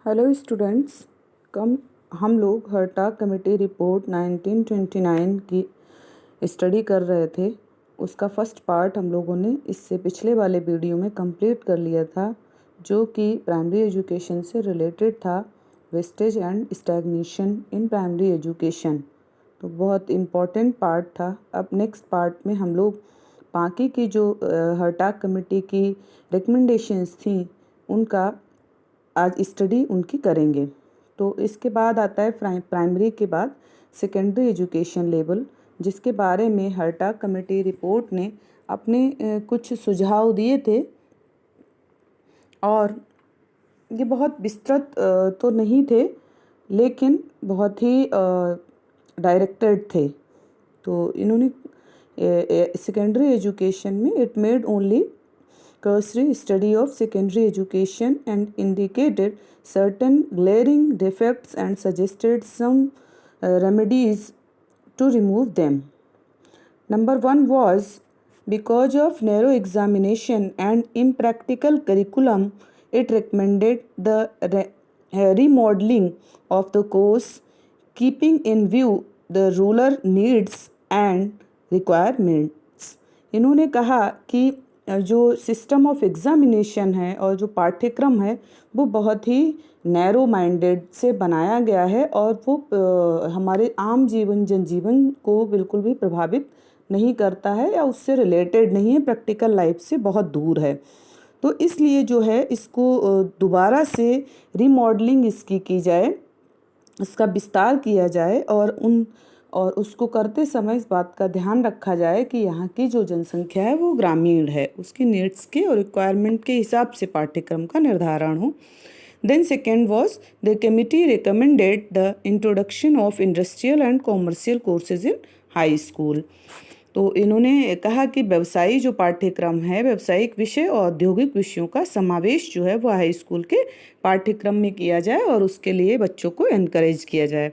Hello students, कम हम लोग हर्टा committee report 1929 की स्टडी कर रहे थे। उसका फर्स्ट पार्ट हम लोगों ने इससे पिछले वाले वीडियो में कंप्लीट कर लिया था, जो कि प्राइमरी एजुकेशन से रिलेटेड था, wastage and stagnation in primary education. तो बहुत इम्पॉर्टेंट पार्ट था। अब नेक्स्ट पार्ट में हम लोग बाकी की जो हर्टा कमेटी की रिकमेंडेशंस थी उनका आज स्टडी उनकी करेंगे। तो इसके बाद आता है प्राइमरी के बाद सेकेंडरी एजुकेशन लेवल, जिसके बारे में हर्टा कमेटी रिपोर्ट ने अपने कुछ सुझाव दिए थे और ये बहुत विस्तृत तो नहीं थे, लेकिन बहुत ही डायरेक्टेड थे। तो इन्होंने सेकेंडरी एजुकेशन में it made only cursory study of secondary education and indicated certain glaring defects and suggested some remedies to remove them. Number one was, because of narrow examination and impractical curriculum, it recommended the remodeling of the course, keeping in view the rural needs and requirements. इन्होंने कहा कि जो system of examination है और जो पाठ्यक्रम है वो बहुत ही नैरो माइंडेड से बनाया गया है और वो हमारे आम जनजीवन को बिल्कुल भी प्रभावित नहीं करता है या उससे रिलेटेड नहीं है, प्रैक्टिकल लाइफ से बहुत दूर है। तो इसलिए जो है इसको दोबारा से रीमॉडलिंग इसकी की जाए, इसका विस्तार किया जाए और उसको करते समय इस बात का ध्यान रखा जाए कि यहाँ की जो जनसंख्या है वो ग्रामीण है, उसकी नीड्स के और रिक्वायरमेंट के हिसाब से पाठ्यक्रम का निर्धारण हो। Then second was the committee recommended the introduction of industrial and commercial courses in high school. तो इन्होंने कहा कि व्यवसायी जो पाठ्यक्रम है, व्यावसायिक विषय और औद्योगिक विषयों का समावेश जो है वो हाई स्कूल के पाठ्यक्रम में किया जाए और उसके लिए बच्चों को एनकरेज किया जाए।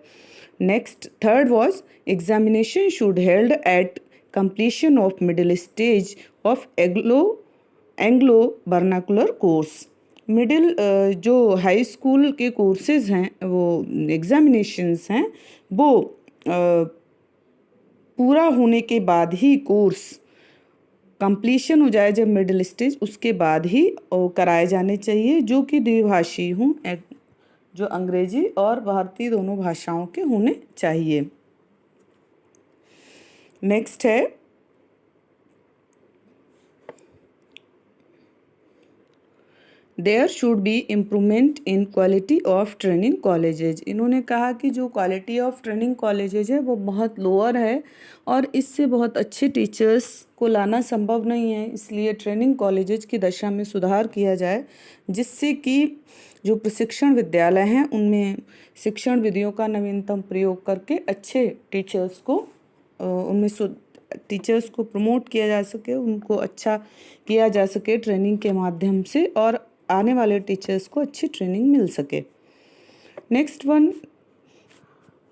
Next, third was, examination should held at completion of middle stage of Anglo vernacular course. Middle जो हाई स्कूल के कोर्सेज हैं वो एग्जामिनेशंस हैं वो पूरा होने के बाद ही कोर्स कंप्लीशन हो जाए, जब मिडिल स्टेज उसके बाद ही कराए जाने चाहिए, जो कि द्विभाषी हों, जो अंग्रेजी और भारतीय दोनों भाषाओं के होने चाहिए। नेक्स्ट है there should be improvement in quality of training colleges. इन्होंने कहा कि जो क्वालिटी ऑफ ट्रेनिंग कॉलेजेज है वो बहुत लोअर है और इससे बहुत अच्छे टीचर्स को लाना संभव नहीं है, इसलिए ट्रेनिंग कॉलेजेज की दशा में सुधार किया जाए, जिससे कि जो प्रशिक्षण विद्यालय हैं उनमें शिक्षण विधियों का नवीनतम प्रयोग करके अच्छे टीचर्स को उनमें टीचर्स को प्रमोट किया जा सके, उनको अच्छा किया जा सके ट्रेनिंग के माध्यम से और आने वाले टीचर्स को अच्छी ट्रेनिंग मिल सके। Next one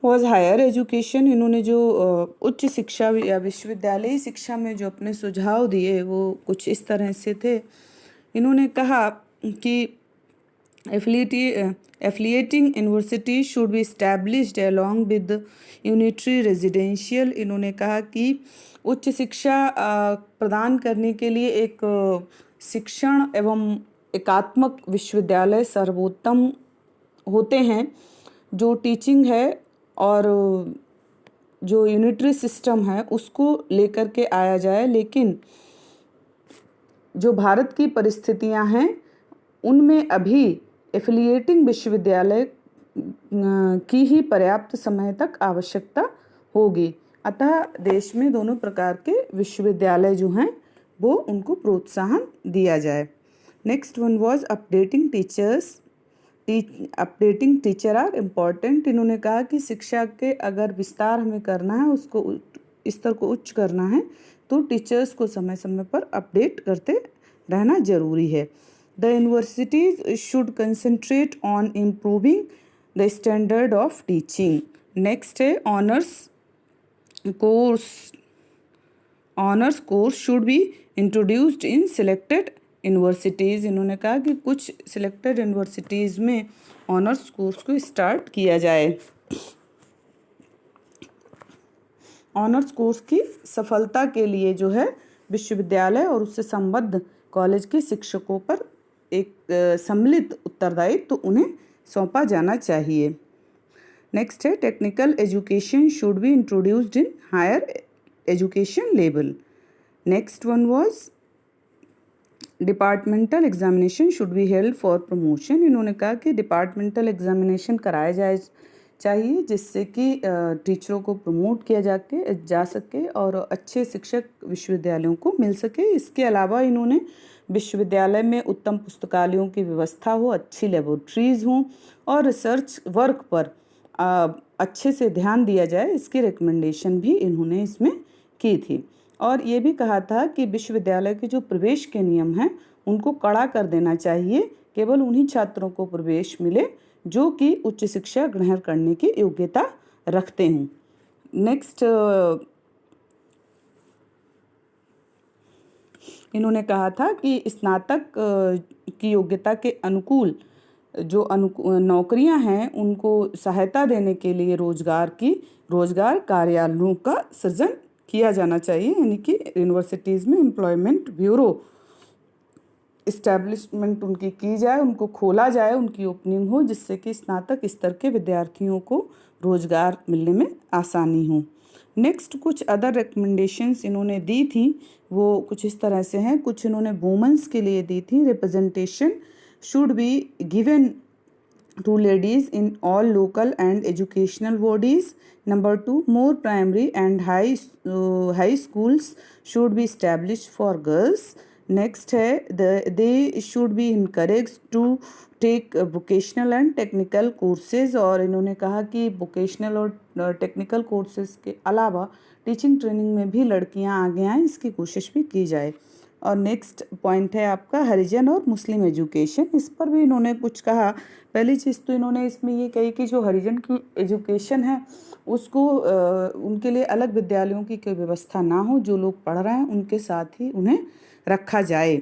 was higher education. इन्होंने जो उच्च शिक्षा या विश्वविद्यालयी शिक्षा में जो अपने सुझाव दिए वो कुछ इस तरह से थे। इन्होंने कहा कि affiliating universities should be established along with unitary residential। इन्होंने कहा कि उच्च शिक्षा प्रदान करने के लिए एक शिक्षण एवं एकात्मक विश्वविद्यालय सर्वोत्तम होते हैं। जो टीचिंग है और जो यूनिटरी सिस्टम है उसको लेकर के आया जाए, लेकिन जो भारत की परिस्थितियां हैं उनमें अभी एफिलिएटिंग विश्वविद्यालय की ही पर्याप्त समय तक आवश्यकता होगी। अतः देश में दोनों प्रकार के विश्वविद्यालय जो हैं वो उनको प्रोत्साहन दिया जाए। Next one was updating teachers. Updating teacher are important. इन्होंने कहा कि शिक्षा के अगर विस्तार हमें करना है, उसको स्तर को उच्च करना है, तो टीचर्स को समय समय पर अपडेट करते रहना जरूरी है। The universities should concentrate on improving the standard of teaching. Next है honors course. Honors course should be introduced in selected universities, इन्होंने कहा कि कुछ सिलेक्टेड यूनिवर्सिटीज़ में ऑनर्स कोर्स को स्टार्ट किया जाए। ऑनर्स कोर्स की सफलता के लिए जो है विश्वविद्यालय और उससे संबद्ध कॉलेज के शिक्षकों पर एक सम्मिलित उत्तरदायित्व तो उन्हें सौंपा जाना चाहिए। नेक्स्ट है technical education should be introduced in higher education level. Next one was departmental examination should be held for promotion. इन्होंने कहा कि डिपार्टमेंटल एग्जामिनेशन कराया जाए चाहिए जिससे कि टीचरों को प्रमोट किया जा सके और अच्छे शिक्षक विश्वविद्यालयों को मिल सके। इसके अलावा इन्होंने विश्वविद्यालय में उत्तम पुस्तकालयों की व्यवस्था हो, अच्छी लेबोरेटरीज़ हों और रिसर्च वर्क पर अच्छे से ध्यान दिया जाए, इसकी रिकमेंडेशन भी इन्होंने इसमें की थी। और ये भी कहा था कि विश्वविद्यालय के जो प्रवेश के नियम हैं उनको कड़ा कर देना चाहिए, केवल उन्हीं छात्रों को प्रवेश मिले जो कि उच्च शिक्षा ग्रहण करने की योग्यता रखते हों। नेक्स्ट इन्होंने कहा था कि स्नातक की योग्यता के अनुकूल जो नौकरियां हैं उनको सहायता देने के लिए रोजगार कार्यालयों का सृजन किया जाना चाहिए, यानी कि यूनिवर्सिटीज़ में एम्प्लॉयमेंट ब्यूरो इस्टेब्लिशमेंट उनकी की जाए, उनको खोला जाए, उनकी ओपनिंग हो जिससे कि स्नातक स्तर के विद्यार्थियों को रोजगार मिलने में आसानी हो। नेक्स्ट कुछ अदर रिकमेंडेशंस इन्होंने दी थी वो कुछ इस तरह से हैं। कुछ इन्होंने वुमेंस के लिए दी थी, representation should be given to ladies in all local and educational bodies. Number 2, more primary and high schools should be established for girls. Next है they should be encouraged to take vocational and technical courses। और इन्होंने कहा कि vocational और technical courses के अलावा teaching training में भी लड़कियां आगे आएँ, इसकी कोशिश भी की जाए। और नेक्स्ट पॉइंट है आपका हरिजन और मुस्लिम एजुकेशन, इस पर भी इन्होंने कुछ कहा। पहली चीज़ तो इन्होंने इसमें ये कही कि जो हरिजन की एजुकेशन है उसको उनके लिए अलग विद्यालयों की कोई व्यवस्था ना हो, जो लोग पढ़ रहे हैं उनके साथ ही उन्हें रखा जाए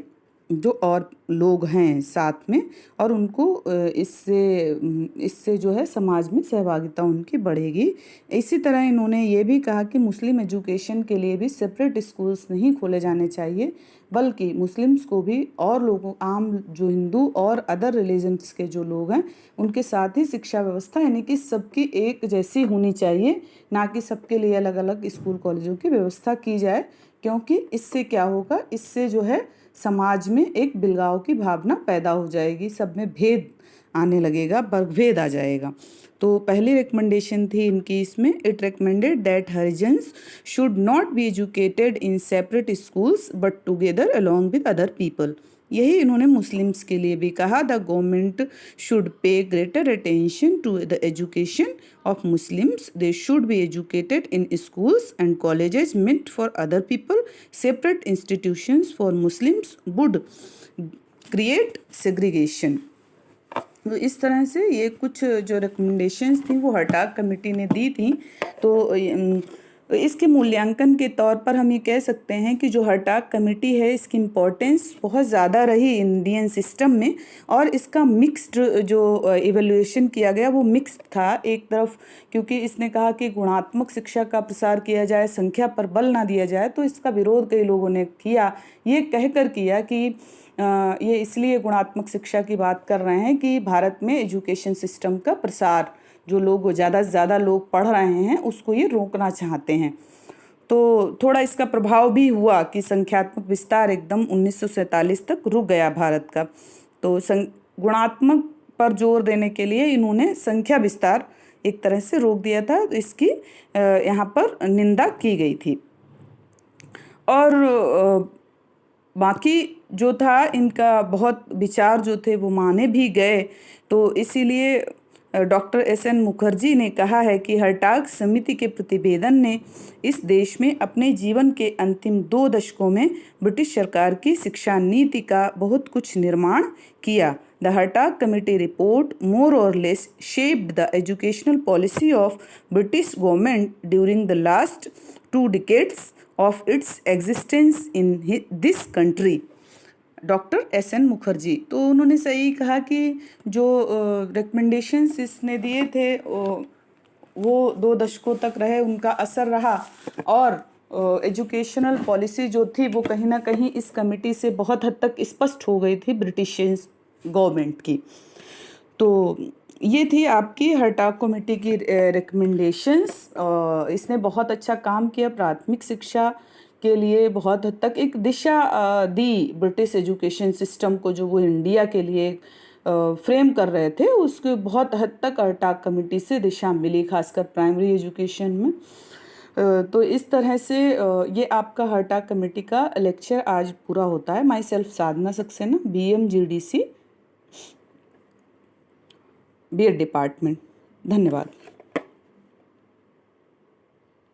जो और लोग हैं साथ में, और उनको इससे जो है समाज में सहभागिता उनकी बढ़ेगी। इसी तरह इन्होंने ये भी कहा कि मुस्लिम एजुकेशन के लिए भी सेपरेट स्कूल्स नहीं खोले जाने चाहिए, बल्कि मुस्लिम्स को भी और लोगों आम जो हिंदू और अदर रिलीजन्स के जो लोग हैं उनके साथ ही शिक्षा व्यवस्था यानी कि सबकी एक जैसी होनी चाहिए, ना कि सबके लिए अलग अलग स्कूल कॉलेजों की व्यवस्था की जाए। क्योंकि इससे क्या होगा, इससे जो है समाज में एक बिलगाव की भावना पैदा हो जाएगी, सब में भेद आने लगेगा, वर्गभेद आ जाएगा। तो पहली रिकमेंडेशन थी इनकी इसमें, it recommended that Harijans should not be educated in separate schools but together along with other people. यही इन्होंने मुस्लिम्स के लिए भी कहा, the government should pay greater attention to the education of Muslims, they should be educated in schools and colleges meant for other people, separate institutions for Muslims would create segregation. तो इस तरह से ये कुछ जो रिकमेंडेशंस थी वो हर्टाग committee ने दी थी। तो इसके मूल्यांकन के तौर पर हम ये कह सकते हैं कि जो हर्टाग कमेटी है इसकी इम्पोर्टेंस बहुत ज़्यादा रही इंडियन सिस्टम में, और इसका मिक्स्ड जो इवैल्यूएशन किया गया वो मिक्स्ड था। एक तरफ क्योंकि इसने कहा कि गुणात्मक शिक्षा का प्रसार किया जाए, संख्या पर बल ना दिया जाए, तो इसका विरोध कई लोगों ने किया, ये कहकर किया कि ये इसलिए गुणात्मक शिक्षा की बात कर रहे हैं कि भारत में एजुकेशन सिस्टम का प्रसार जो लोग ज़्यादा से ज़्यादा लोग पढ़ रहे हैं उसको ये रोकना चाहते हैं। तो थोड़ा इसका प्रभाव भी हुआ कि संख्यात्मक विस्तार एकदम 1947 तक रुक गया भारत का। तो गुणात्मक पर जोर देने के लिए इन्होंने संख्या विस्तार एक तरह से रोक दिया था, तो इसकी यहाँ पर निंदा की गई थी। और बाकी जो था इनका बहुत विचार जो थे वो माने भी गए। तो इसीलिए डॉक्टर एस.एन. मुखर्जी ने कहा है कि हर्टाग समिति के प्रतिवेदन ने इस देश में अपने जीवन के अंतिम 2 दशकों में ब्रिटिश सरकार की शिक्षा नीति का बहुत कुछ निर्माण किया। द हर्टाग कमेटी रिपोर्ट मोर और less shaped the educational policy of British government during the last 2 decades of its existence in this country। Doctor SN. Mukherjee. तो उन्होंने सही कहा कि जो रिकमेंडेशंस इसने दिए थे वो 2 दशकों तक रहे, उनका असर रहा, और एजुकेशनल पॉलिसी जो थी वो कहीं ना कहीं इस कमेटी से बहुत हद तक स्पष्ट हो गई थी ब्रिटिश गवर्नमेंट की। तो ये थी आपकी हर्टाग कमेटी की रिकमेंडेशंस। इसने बहुत अच्छा काम किया, प्राथमिक शिक्षा के लिए बहुत हद तक एक दिशा दी ब्रिटिश एजुकेशन सिस्टम को, जो वो इंडिया के लिए फ्रेम कर रहे थे। उसके बहुत हद तक हर्टाग कमेटी से दिशा मिली, खासकर प्राइमरी एजुकेशन में। तो इस तरह से ये आपका हर्टाग कमेटी का लेक्चर आज पूरा होता है। My self Sadhana Saxena, BMGDC, BEd department. धन्यवाद।